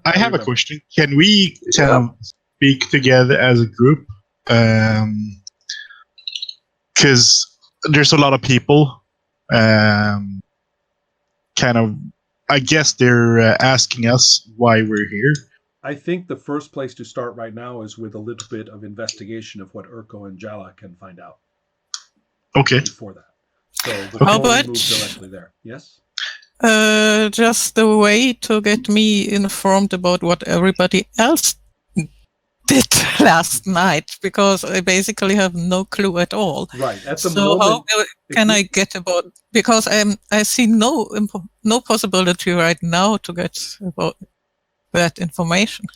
I have a question. Can we kind of speak together as a group? Because there's a lot of people. Kind of, I guess they're asking us why we're here. I think the first place to start right now is with a little bit of investigation of what Urko and Jala can find out. Okay. Before that. So before we move directly there. Yes? Just the way to get me informed about what everybody else did last night, because I basically have no clue at all. Right. At the moment, how can I get about? Because I see no possibility right now to get about that information.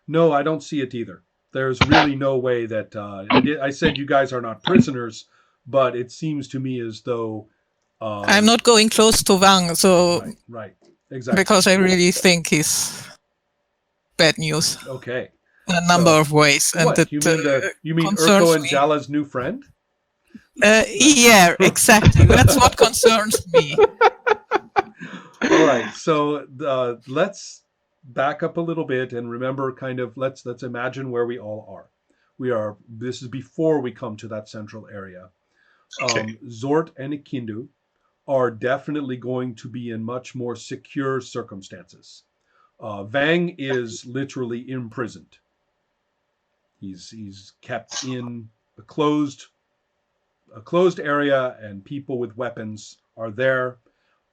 No, I don't see it either. There's really no way that I said you guys are not prisoners, but it seems to me as though I'm not going close to Wang, so right, exactly, because I really think he's bad news. Okay, in a number of ways, and what you mean Urko and Jala's new friend? Yeah, exactly. That's what concerns me. All right, so let's back up a little bit and remember kind of let's imagine where we all are. This is before we come to that central area. Okay. Zort and Ikindu are definitely going to be in much more secure circumstances. Vang is literally imprisoned. He's kept in a closed area, and people with weapons are there,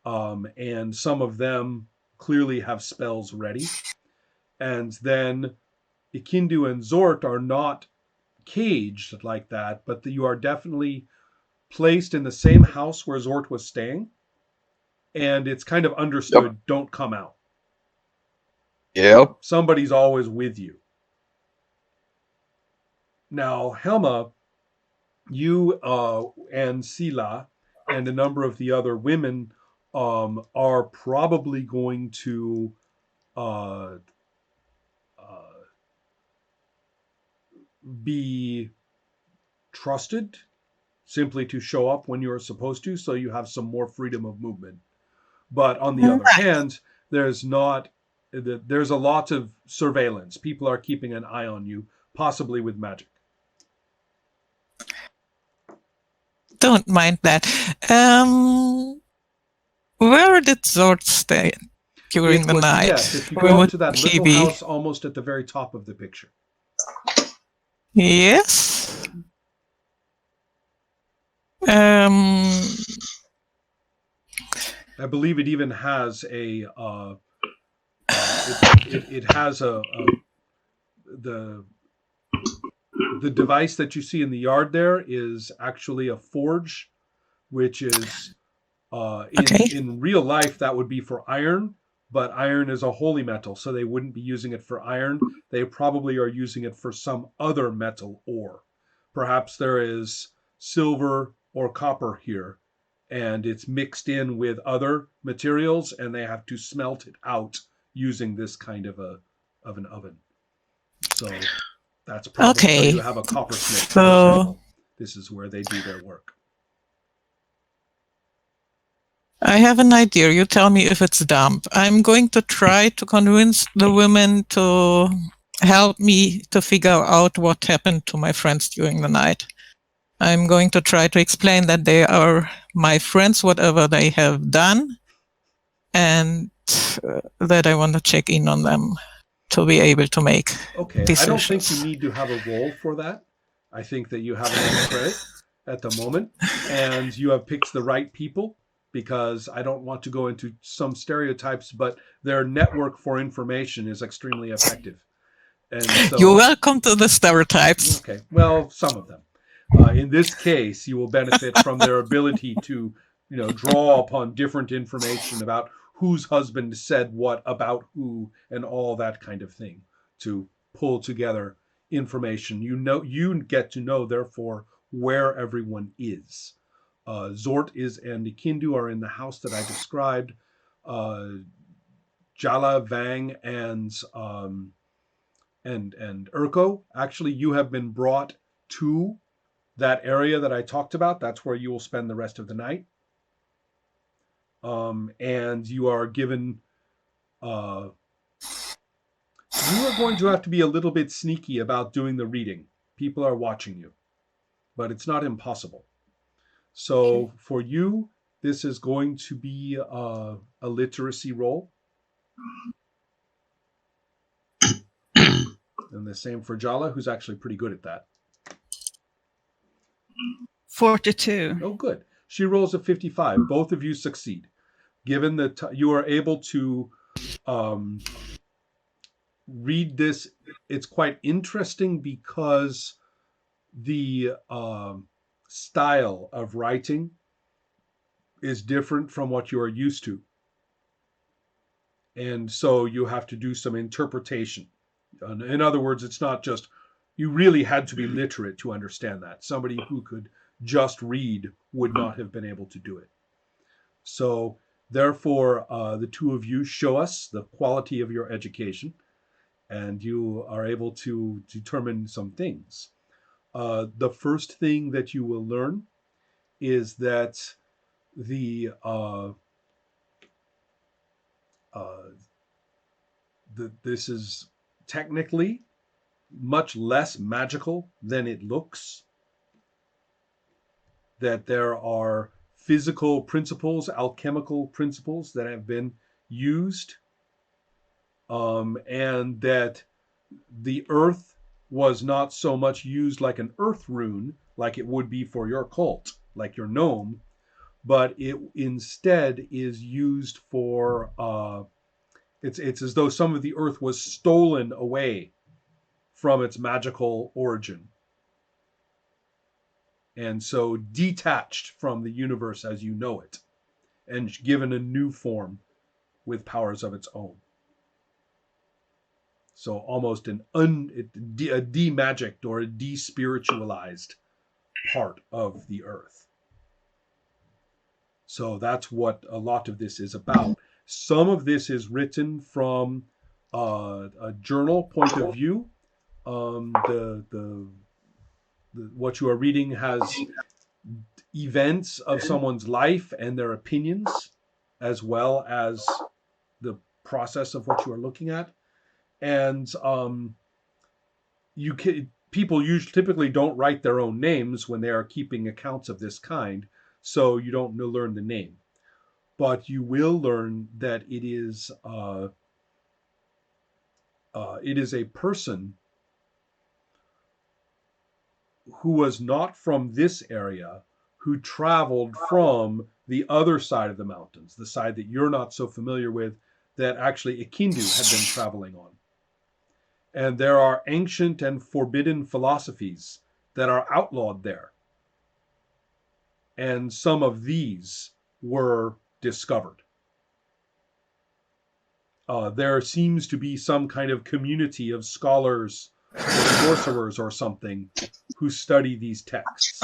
and some of them clearly have spells ready. And then Ikindu and Zort are not caged like that, but you are definitely placed in the same house where Zort was staying, and it's kind of understood, don't come out. Yep. Somebody's always with you. Now, Helma, you and Sila and a number of the other women are probably going to be trusted simply to show up when you're supposed to, so you have some more freedom of movement. But on the other hand, there's a lot of surveillance. People are keeping an eye on you, possibly with magic. Don't mind that. Where did Zord stay during the night? Yes, if you go up to that little house almost at the very top of the picture. Yes. I believe it even has a it has the device that you see in the yard there is actually a forge, which is in real life that would be for iron, but iron is a holy metal, so they wouldn't be using it for iron. They probably are using it for some other metal ore. Perhaps there is silver or copper here, and it's mixed in with other materials, and they have to smelt it out using this kind of an oven. So that's probably so you have a coppersmith. So this is where they do their work. I have an idea. You tell me if it's dumb. I'm going to try to convince the women to help me to figure out what happened to my friends during the night. I'm going to try to explain that they are my friends, whatever they have done, and that I want to check in on them to be able to make decisions. I don't think you need to have a role for that. I think that you have enough credit at the moment, and you have picked the right people, because I don't want to go into some stereotypes, but their network for information is extremely effective. And so, you're welcome to the stereotypes. Okay, well, some of them. In this case, you will benefit from their ability to, draw upon different information about whose husband said what about who and all that kind of thing to pull together information. You get to know, therefore, where everyone is. Zort and Ikindu are in the house that I described. Jala, Vang, and Urko. Actually, you have been brought to that area that I talked about. That's where you will spend the rest of the night. And you are given You are going to have to be a little bit sneaky about doing the reading. People are watching you, but it's not impossible. So for you, this is going to be a literacy roll. And the same for Jala, who's actually pretty good at that. 42. Oh, good. She rolls a 55. Both of you succeed. Given that you are able to read this, it's quite interesting because the style of writing is different from what you are used to. And so you have to do some interpretation. In other words, it's not just, you really had to be literate to understand that. Somebody who could just read would not have been able to do it. So therefore, the two of you show us the quality of your education, and you are able to determine some things. The first thing that you will learn is that this is technically much less magical than it looks. That there are physical principles, alchemical principles that have been used, and that the earth was not so much used like an earth rune, like it would be for your cult, like your gnome, but it instead is used for, it's as though some of the earth was stolen away from its magical origin. And so detached from the universe as you know it, and given a new form with powers of its own. So almost a demagicked or a despiritualized part of the earth. So that's what a lot of this is about. Some of this is written from a journal point of view. What you are reading has events of someone's life and their opinions, as well as the process of what you are looking at. And people usually typically don't write their own names when they are keeping accounts of this kind, so you don't learn the name. But you will learn that it is a person who was not from this area, who traveled from the other side of the mountains, the side that you're not so familiar with, that actually Ikindu had been traveling on. And there are ancient and forbidden philosophies that are outlawed there. And some of these were discovered. There seems to be some kind of community of scholars or sorcerers or something who study these texts.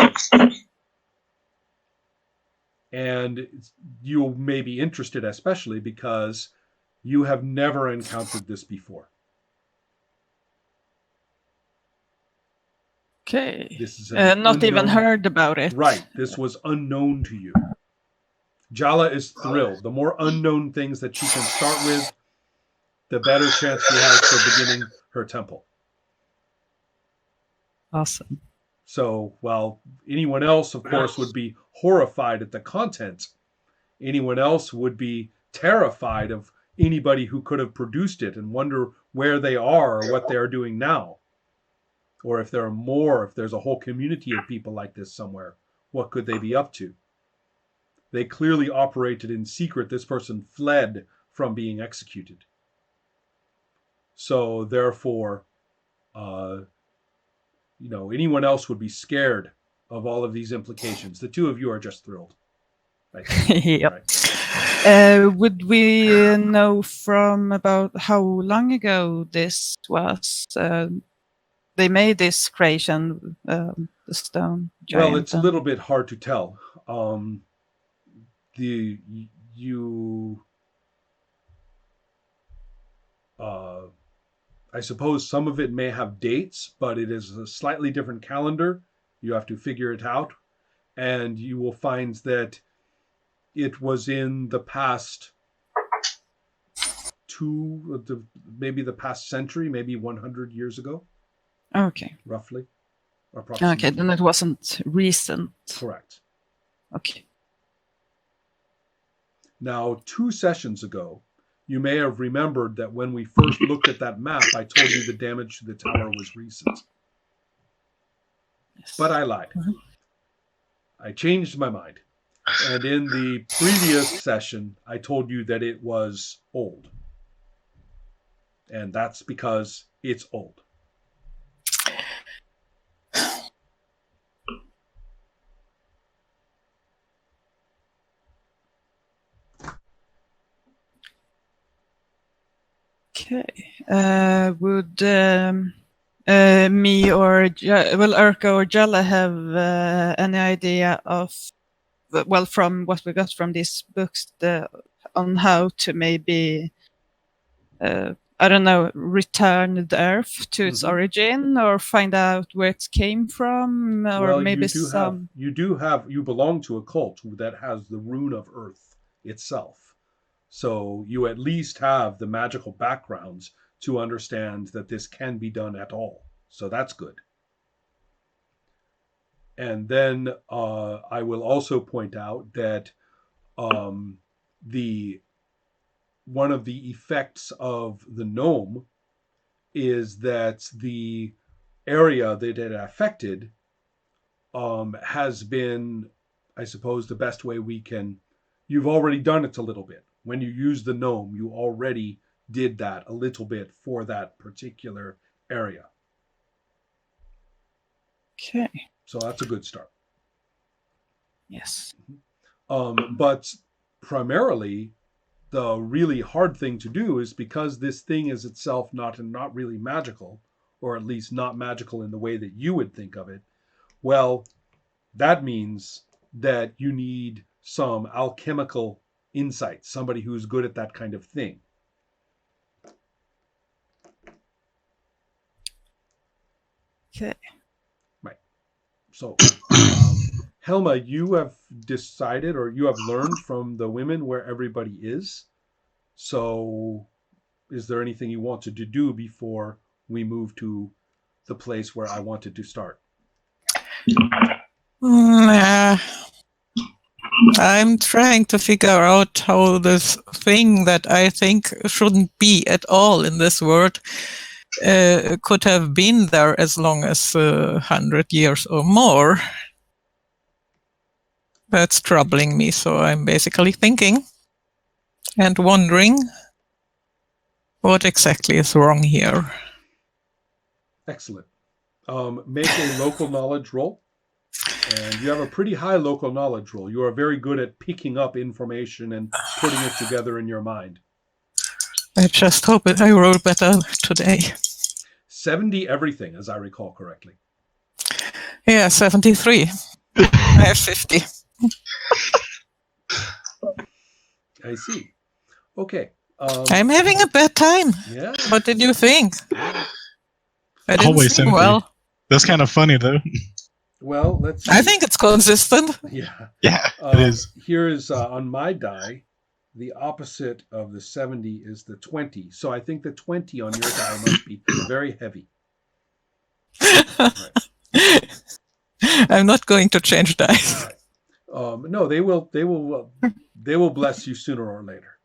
And you may be interested, especially because you have never encountered this before. Okay. This is not even heard about it. Right. This was unknown to you. Jala is thrilled. The more unknown things that she can start with, the better chance she has for beginning her temple. Awesome. So while anyone else, of course, would be horrified at the content, anyone else would be terrified of anybody who could have produced it and wonder where they are or what they are doing now. Or if there are more, if there's a whole community of people like this somewhere, what could they be up to? They clearly operated in secret. This person fled from being executed. So therefore, anyone else would be scared of all of these implications. The two of you are just thrilled. Yep. Right. Would we know from about how long ago this was? They made this creation, the stone giant. Well, it's a little bit hard to tell. I suppose some of it may have dates, but it is a slightly different calendar. You have to figure it out. And you will find that it was in the past maybe the past century, maybe 100 years ago, Okay. roughly, approximately. Okay, then it wasn't recent. Correct. Okay. Now, 2 sessions ago, you may have remembered that when we first looked at that map, I told you the damage to the tower was recent. Yes. But I lied. I changed my mind. And in the previous session, I told you that it was old. And that's because it's old. Okay. Would me or Urka or Jella have any idea of, well, from what we got from these books, on how to maybe, I don't know, return the Earth to its origin, or find out where it came from, or maybe you belong to a cult that has the rune of Earth itself. So you at least have the magical backgrounds to understand that this can be done at all. So that's good. And then I will also point out that one of the effects of the gnome is that the area that it affected has been, I suppose, the best way we can. You've already done it a little bit. When you use the gnome, you already did that a little bit for that particular area. Okay. So that's a good start. Yes. But primarily, the really hard thing to do is because this thing is itself not really magical, or at least not magical in the way that you would think of it. Well, that means that you need some alchemical insight, somebody who's good at that kind of thing. Okay. Right. So, Helma, you have decided, or you have learned from the women where everybody is. So, is there anything you wanted to do before we move to the place where I wanted to start? I'm trying to figure out how this thing that I think shouldn't be at all in this world could have been there as long as 100 years or more. That's troubling me, so I'm basically thinking and wondering what exactly is wrong here. Excellent. Make a local knowledge roll. And you have a pretty high local knowledge roll. You are very good at picking up information and putting it together in your mind. I just hope that I roll better today. 70 everything, as I recall correctly. Yeah, 73. I have 50. I see. Okay. I'm having a bad time. Yeah. What did you think? Yeah. I didn't Always sing 70. well. That's kind of funny, though. Well, let's see. I think it's consistent. Yeah. Yeah, it is. Here is on my die, the opposite of the 70 is the 20. So I think the 20 on your die must be very heavy. Right. I'm not going to change dice. Right. No, they will bless you sooner or later.